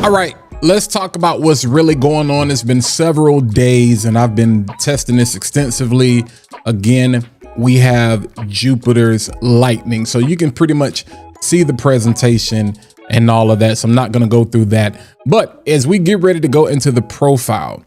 All right, let's talk about what's really going on. It's been several days and I've been testing this extensively. Again, we have Jupiter's lightning. So you can pretty much see the presentation and all of that. So I'm not going to go through that. But as we get ready to go into the profile,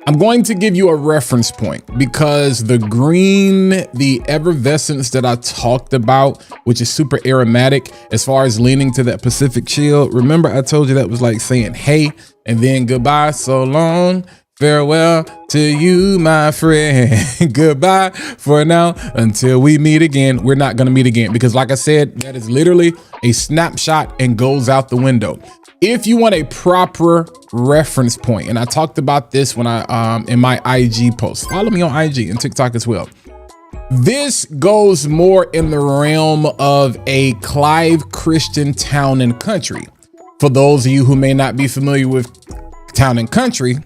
I'm going to give you a reference point because the green, the effervescence that I talked about, which is super aromatic as far as leaning to that Pacific chill. Remember, I told you that was like saying, hey, and then goodbye, so long, farewell to you, my friend. Goodbye for now until we meet again. We're not going to meet again because like I said, that is literally a snapshot and goes out the window. If you want a proper reference point, and I talked about this when I in my IG post, follow me on IG and TikTok as well. This goes more in the realm of a Clive Christian Town and Country. For those of you who may not be familiar with Town and Country,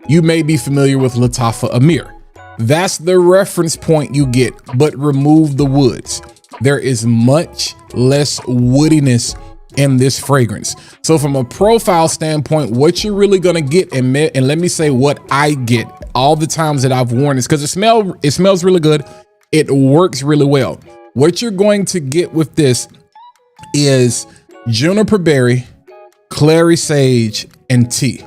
you may be familiar with Lattafa Amir. That's the reference point you get, but remove the woods. There is much less woodiness in this fragrance. So from a profile standpoint, what you're really gonna get, and let me say what I get all the times that I've worn this, because it smells really good. It works really well. What you're going to get with this is juniper berry, clary sage, and tea.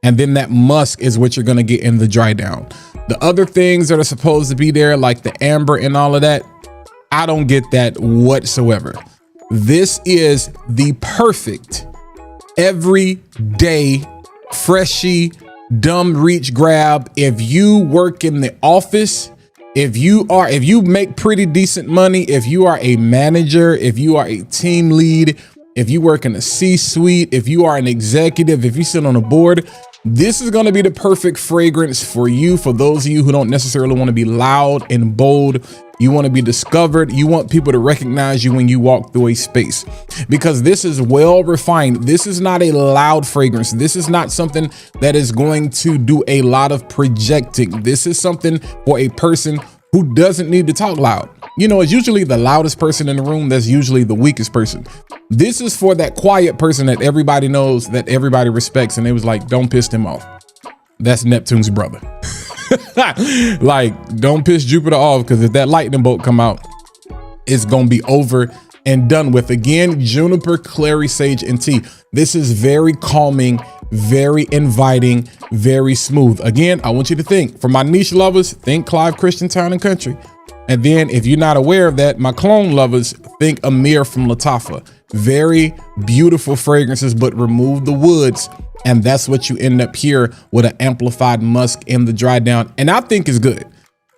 And then that musk is what you're gonna get in the dry down. The other things that are supposed to be there, like the amber and all of that, I don't get that whatsoever. This is the perfect everyday freshy dumb reach grab. If you work in the office, if you make pretty decent money, if you are a manager, if you are a team lead, if you work in a C-suite, if you are an executive, if you sit on a board, this is going to be the perfect fragrance for you. For those of you who don't necessarily want to be loud and bold, you want to be discovered. You want people to recognize you when you walk through a space, because this is well refined. This is not a loud fragrance. This is not something that is going to do a lot of projecting. This is something for a person who doesn't need to talk loud. You know, it's usually the loudest person in the room that's usually the weakest person. This is for that quiet person that everybody knows, that everybody respects, and it was like, don't piss them off. That's Neptune's brother. Like, don't piss Jupiter off, because if that lightning bolt come out, it's gonna be over and done with. Again, juniper, clary, sage, and tea. This is very calming, very inviting, very smooth. Again, I want you to think, for my niche lovers, think Clive Christian Town and Country. And then if you're not aware of that, my clone lovers, think Amir from Lattafa. Very beautiful fragrances, but remove the woods. And that's what you end up here with, an amplified musk in the dry down. And I think it's good.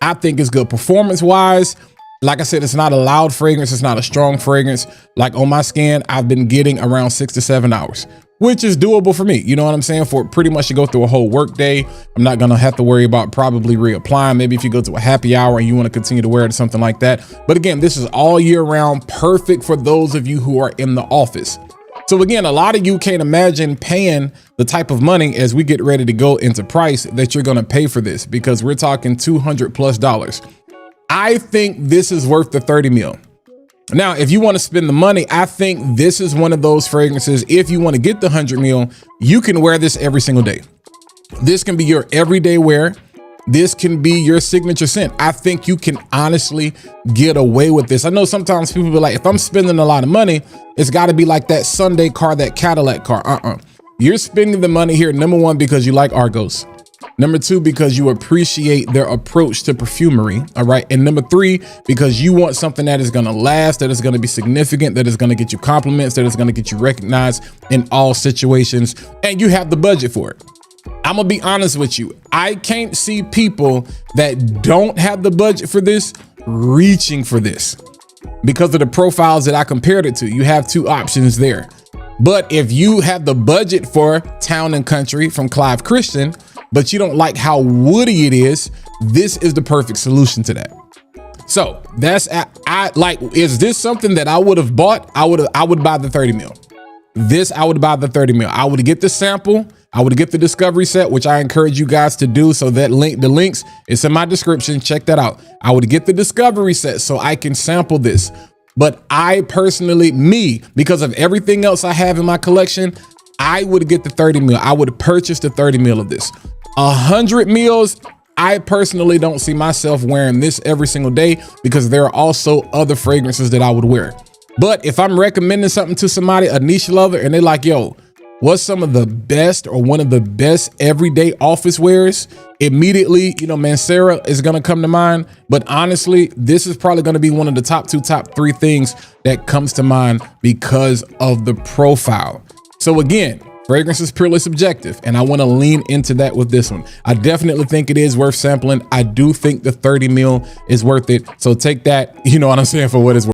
I think it's good. Performance wise, like I said, it's not a loud fragrance. It's not a strong fragrance. Like on my skin, I've been getting around 6 to 7 hours, which is doable for me. You know what I'm saying? For pretty much to go through a whole work day, I'm not gonna have to worry about probably reapplying. Maybe if you go to a happy hour and you wanna continue to wear it or something like that. But again, this is all year round, perfect for those of you who are in the office. So again, a lot of you can't imagine paying the type of money as we get ready to go into price that you're gonna pay for this, because we're talking $200+. I think this is worth the 30 mil. Now, if you want to spend the money, I think this is one of those fragrances. If you want to get the 100 mil, you can wear this every single day. This can be your everyday wear. This can be your signature scent. I think you can honestly get away with this. I know sometimes people be like, if I'm spending a lot of money, it's got to be like that Sunday car, that Cadillac car. You're spending the money here, number one, because you like Argos. Number two, because you appreciate their approach to perfumery. All right. And number three, because you want something that is going to last, that is going to be significant, that is going to get you compliments, that is going to get you recognized in all situations. And you have the budget for it. I'm gonna be honest with you. I can't see people that don't have the budget for this reaching for this because of the profiles that I compared it to. You have two options there. But if you have the budget for Town and Country from Clive Christian, but you don't like how woody it is, this is the perfect solution to that. So that's, is this something that I would have bought? I would buy the 30 mil. This, I would buy the 30 mil. I would get the sample. I would get the discovery set, which I encourage you guys to do. So that link, the links, it's in my description. Check that out. I would get the discovery set so I can sample this. But I personally, because of everything else I have in my collection, I would get the 30 mil. I would purchase the 30 mil of this. 100 mils, I personally don't see myself wearing this every single day because there are also other fragrances that I would wear. But if I'm recommending something to somebody, a niche lover, and they're like, yo, what's some of the best or one of the best everyday office wears? Immediately, you know, Mancera is going to come to mind. But honestly, this is probably going to be one of the top 3 things that comes to mind because of the profile. So again, fragrance is purely subjective, and I want to lean into that with this one. I definitely think it is worth sampling. I do think the 30 mil is worth it. So take that, you know what I'm saying, for what it's worth.